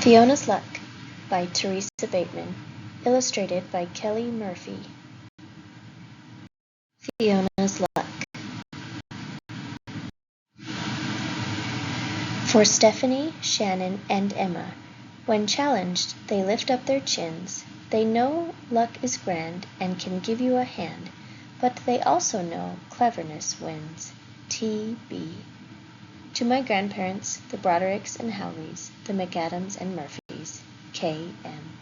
Fiona's Luck by Teresa Bateman, illustrated by Kelly Murphy. Fiona's Luck. For Stephanie, Shannon, and Emma, when challenged, they lift up their chins. They know luck is grand and can give you a hand, but they also know cleverness wins. T.B. To my grandparents, the Brodericks and Howleys, the McAdams and Murphys. K.M.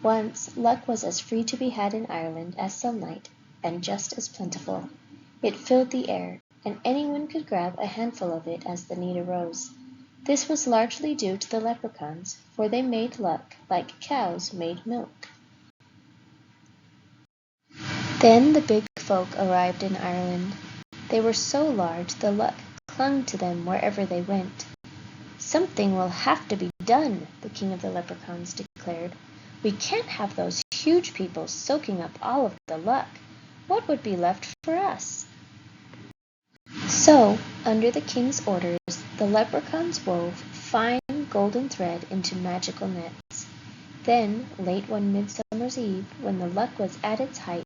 Once, luck was as free to be had in Ireland as sunlight, and just as plentiful. It filled the air, and anyone could grab a handful of it as the need arose. This was largely due to the leprechauns, for they made luck like cows made milk. Then the big folk arrived in Ireland. They were so large the luck clung to them wherever they went. "Something will have to be done," the king of the leprechauns declared. "We can't have those huge people soaking up all of the luck. What would be left for us?" So, under the king's orders, the leprechauns wove fine golden thread into magical nets. Then, late one midsummer's eve, when the luck was at its height,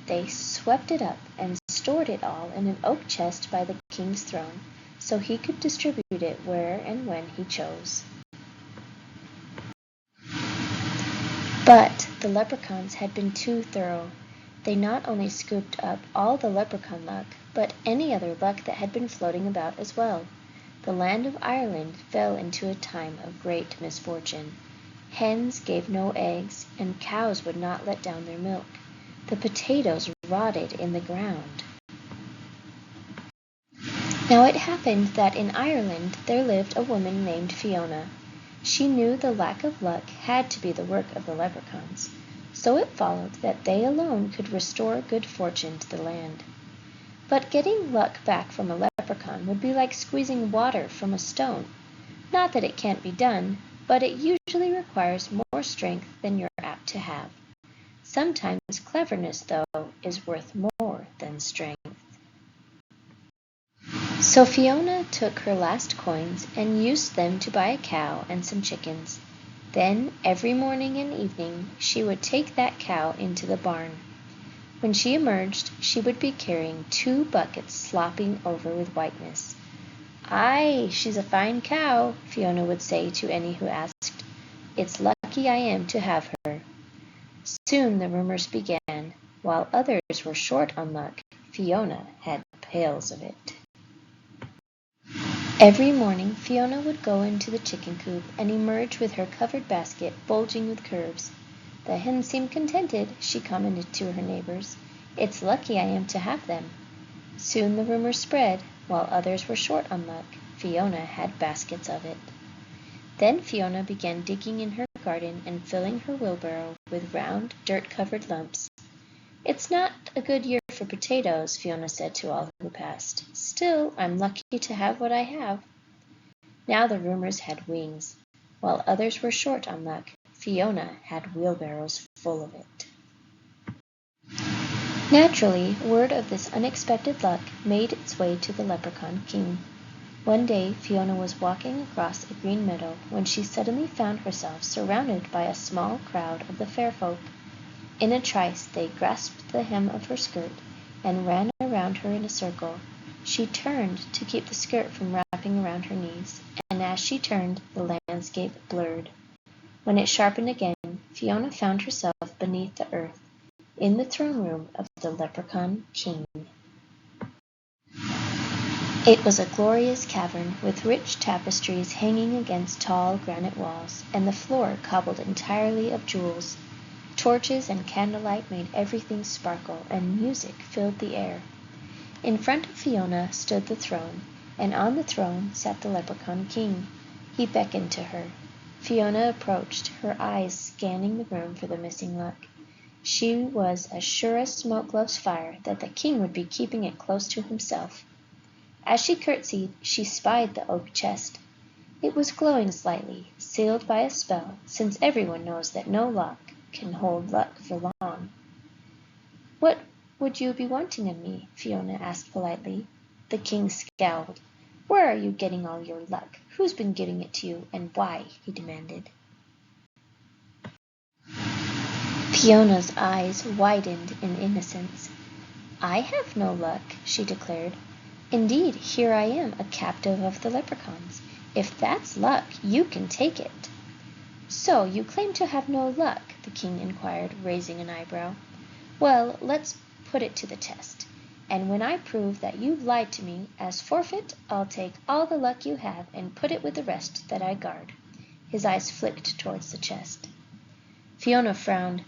they swept it up and stored it all in an oak chest by the king's throne, so he could distribute it where and when he chose. But the leprechauns had been too thorough. They not only scooped up all the leprechaun luck, but any other luck that had been floating about as well. The land of Ireland fell into a time of great misfortune. Hens gave no eggs, and cows would not let down their milk. The potatoes rotted in the ground. Now it happened that in Ireland there lived a woman named Fiona. She knew the lack of luck had to be the work of the leprechauns, so it followed that they alone could restore good fortune to the land. But getting luck back from a leprechaun would be like squeezing water from a stone. Not that it can't be done, but it usually requires more strength than you're apt to have. Sometimes cleverness, though, is worth more than strength. So Fiona took her last coins and used them to buy a cow and some chickens. Then, every morning and evening, she would take that cow into the barn. When she emerged, she would be carrying 2 buckets slopping over with whiteness. "Aye, she's a fine cow," Fiona would say to any who asked. "It's lucky I am to have her." Soon the rumors began. While others were short on luck, Fiona had pails of it. Every morning Fiona would go into the chicken coop and emerge with her covered basket bulging with curves. "The hens seem contented," she commented to her neighbors. "It's lucky I am to have them." Soon the rumor spread. While others were short on luck, Fiona had baskets of it. Then Fiona began digging in her garden and filling her wheelbarrow with round, dirt-covered lumps. "It's not a good year for potatoes," Fiona said to all who passed. "Still, I'm lucky to have what I have." Now the rumors had wings. While others were short on luck, Fiona had wheelbarrows full of it. Naturally, word of this unexpected luck made its way to the leprechaun king. One day Fiona was walking across a green meadow when she suddenly found herself surrounded by a small crowd of the fair folk. In a trice they grasped the hem of her skirt and ran around her in a circle. She turned to keep the skirt from wrapping around her knees, and as she turned, the landscape blurred. When it sharpened again, Fiona found herself beneath the earth, in the throne room of the leprechaun king. It was a glorious cavern with rich tapestries hanging against tall granite walls, and the floor cobbled entirely of jewels. Torches and candlelight made everything sparkle, and music filled the air. In front of Fiona stood the throne, and on the throne sat the leprechaun king. He beckoned to her. Fiona approached, her eyes scanning the room for the missing luck. She was as sure as smoke loves fire that the king would be keeping it close to himself. As she curtsied, she spied the oak chest. It was glowing slightly, sealed by a spell, since everyone knows that no lock can hold luck for long. "What would you be wanting of me?" Fiona asked politely. The king scowled. Where are you getting all your luck? Who's been giving it to you, and why?" he demanded. Fiona's eyes widened in innocence. "I have no luck," she declared. "Indeed, here I am, a captive of the leprechauns. If that's luck, you can take it." "So you claim to have no luck?" the king inquired, raising an eyebrow. "Well, let's put it to the test. And when I prove that you've lied to me, as forfeit, I'll take all the luck you have and put it with the rest that I guard." His eyes flicked towards the chest. Fiona frowned.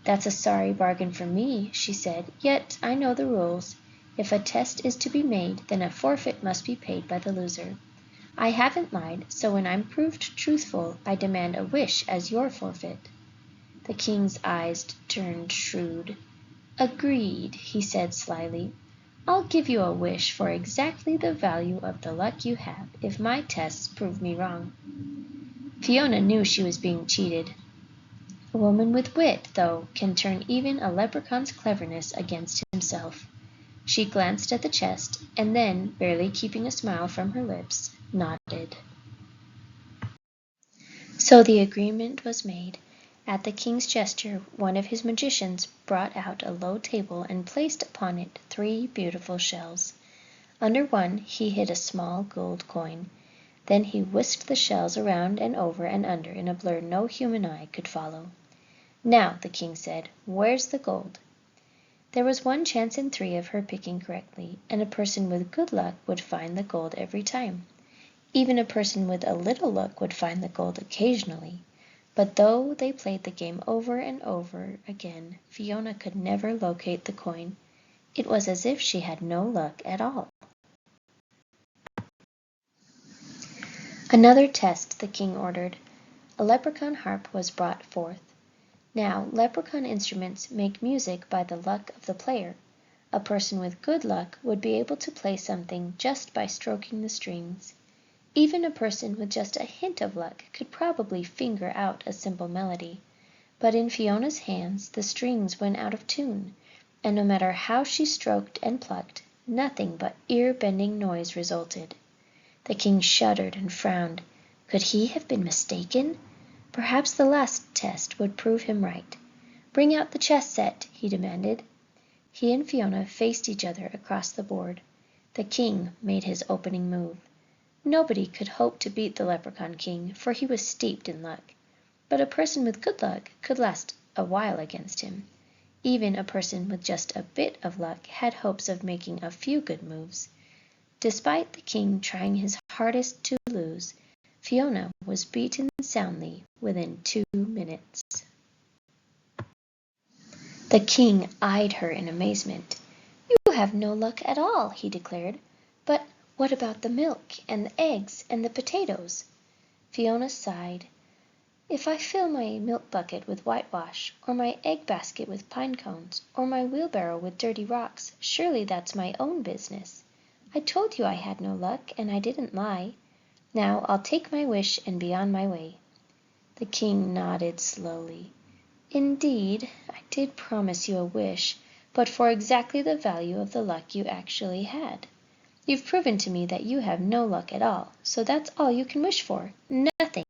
"That's a sorry bargain for me," she said, "yet I know the rules. If a test is to be made, then a forfeit must be paid by the loser. I haven't lied, so when I'm proved truthful, I demand a wish as your forfeit." The king's eyes turned shrewd. "Agreed," he said slyly. "I'll give you a wish for exactly the value of the luck you have, if my tests prove me wrong." Fiona knew she was being cheated. A woman with wit, though, can turn even a leprechaun's cleverness against himself. She glanced at the chest, and then, barely keeping a smile from her lips, nodded. So the agreement was made. At the king's gesture, one of his magicians brought out a low table and placed upon it 3 beautiful shells. Under one he hid a small gold coin. Then he whisked the shells around and over and under in a blur no human eye could follow. "Now," the king said, "where's the gold?" There was 1 chance in 3 of her picking correctly, and a person with good luck would find the gold every time. Even a person with a little luck would find the gold occasionally. But though they played the game over and over again, Fiona could never locate the coin. It was as if she had no luck at all. Another test, the king ordered. A leprechaun harp was brought forth. Now, leprechaun instruments make music by the luck of the player. A person with good luck would be able to play something just by stroking the strings. Even a person with just a hint of luck could probably finger out a simple melody. But in Fiona's hands the strings went out of tune, and no matter how she stroked and plucked, nothing but ear-bending noise resulted. The king shuddered and frowned. Could he have been mistaken? Perhaps the last test would prove him right. "Bring out the chess set," he demanded. He and Fiona faced each other across the board. The king made his opening move. Nobody could hope to beat the Leprechaun King, for he was steeped in luck. But a person with good luck could last a while against him. Even a person with just a bit of luck had hopes of making a few good moves. Despite the king trying his hardest to lose, Fiona was beaten soundly within 2 minutes. The king eyed her in amazement. "You have no luck at all," he declared. "But what about the milk, and the eggs, and the potatoes?" Fiona sighed. "If I fill my milk bucket with whitewash, or my egg basket with pine cones, or my wheelbarrow with dirty rocks, surely that's my own business. I told you I had no luck, and I didn't lie. Now I'll take my wish and be on my way." The king nodded slowly. "Indeed, I did promise you a wish, but for exactly the value of the luck you actually had. You've proven to me that you have no luck at all, so that's all you can wish for. Nothing."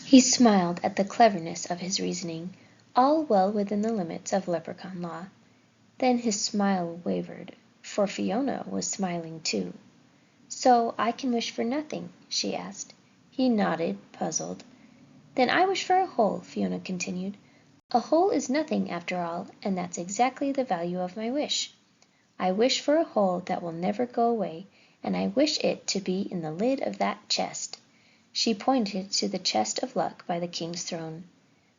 He smiled at the cleverness of his reasoning, all well within the limits of leprechaun law. Then his smile wavered, for Fiona was smiling too. "So I can wish for nothing?" she asked. He nodded, puzzled. "Then I wish for a hole," Fiona continued. "A hole is nothing, after all, and that's exactly the value of my wish. I wish for a hole that will never go away, and I wish it to be in the lid of that chest." She pointed to the chest of luck by the king's throne.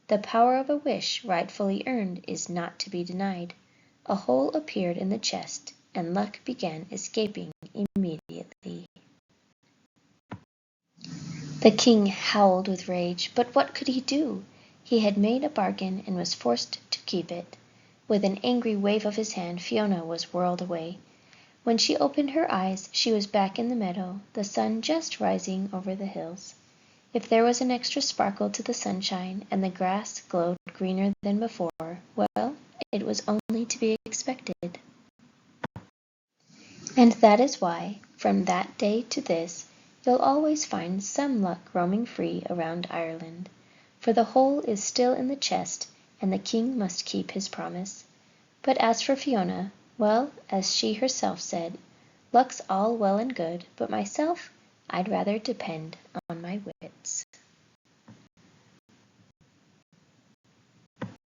The power of a wish rightfully earned is not to be denied. A hole appeared in the chest, and luck began escaping immediately. The king howled with rage, but what could he do? He had made a bargain and was forced to keep it. With an angry wave of his hand, Fiona was whirled away. When she opened her eyes, she was back in the meadow, the sun just rising over the hills. If there was an extra sparkle to the sunshine, and the grass glowed greener than before, well, it was only to be expected. And that is why, from that day to this, you'll always find some luck roaming free around Ireland, for the whole is still in the chest, and the king must keep his promise. But as for Fiona, well, as she herself said, luck's all well and good, but myself, I'd rather depend on my wits.